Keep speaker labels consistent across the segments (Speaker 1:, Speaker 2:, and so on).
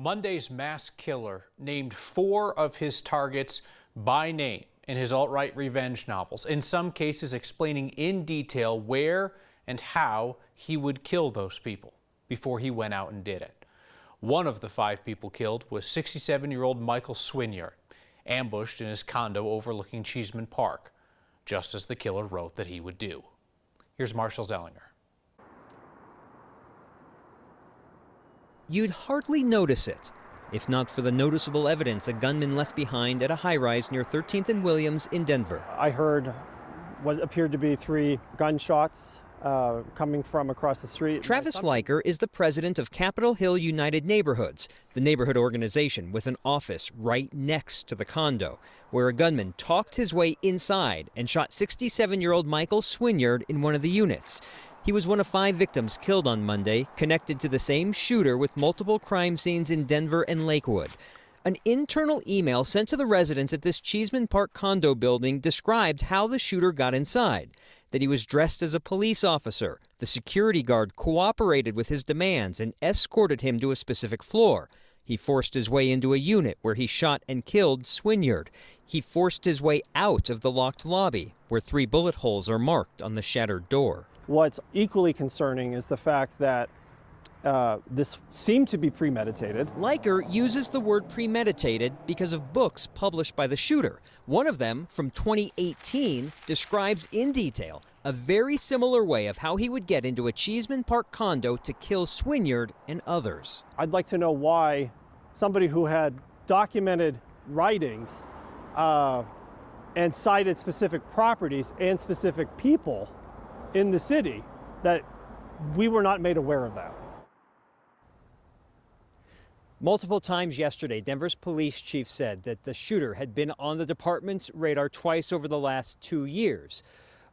Speaker 1: Monday's mass killer named 4 of his targets by name in his alt-right revenge novels, in some cases explaining in detail where and how he would kill those people before he went out and did it. One of the 5 people killed was 67-year-old Michael Swinyard, ambushed in his condo overlooking Cheesman Park, just as the killer wrote that he would do. Here's Marshall Zellinger.
Speaker 2: You'd hardly notice it, if not for the noticeable evidence a gunman left behind at a high-rise near 13th and Williams in Denver.
Speaker 3: I heard what appeared to be 3 gunshots coming from across the street.
Speaker 2: Travis Leiker is the president of Capitol Hill United Neighborhoods, the neighborhood organization with an office right next to the condo, where a gunman talked his way inside and shot 67-year-old Michael Swinyard in one of the units. He was one of 5 victims killed on Monday, connected to the same shooter with multiple crime scenes in Denver and Lakewood. An internal email sent to the residents at this Cheesman Park condo building described how the shooter got inside, that he was dressed as a police officer. The security guard cooperated with his demands and escorted him to a specific floor. He forced his way into a unit where he shot and killed Swinyard. He forced his way out of the locked lobby, where 3 bullet holes are marked on the shattered door.
Speaker 3: What's equally concerning is the fact that this seemed to be premeditated.
Speaker 2: Leiker uses the word premeditated because of books published by the shooter. One of them, from 2018, describes in detail a very similar way of how he would get into a Cheesman Park condo to kill Swinyard and others.
Speaker 3: I'd like to know why somebody who had documented writings and cited specific properties and specific people in the city, that we were not made aware of that.
Speaker 2: Multiple times yesterday, Denver's police chief said that the shooter had been on the department's radar twice over the last 2 years.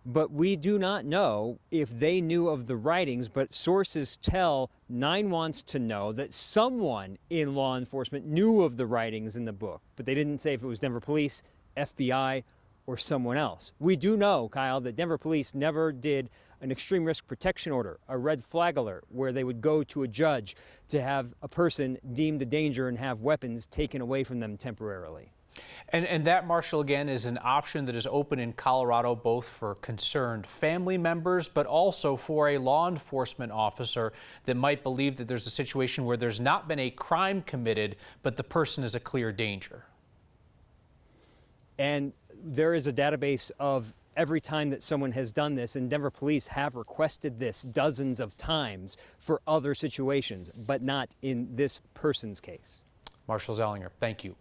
Speaker 2: But we do not know if they knew of the writings, but sources tell 9 wants to know that someone in law enforcement knew of the writings in the book, but they didn't say if it was Denver police, FBI, or someone else. We do know, Kyle, that Denver police never did an extreme risk protection order, a red flag alert, where they would go to a judge to have a person deemed a danger and have weapons taken away from them temporarily.
Speaker 1: And that, Marshall, again, is an option that is open in Colorado, both for concerned family members, but also for a law enforcement officer that might believe that there's a situation where there's not been a crime committed, but the person is a clear danger.
Speaker 2: And there is a database of every time that someone has done this, and Denver police have requested this dozens of times for other situations, but not in this person's case.
Speaker 1: Marshall Zellinger, thank you.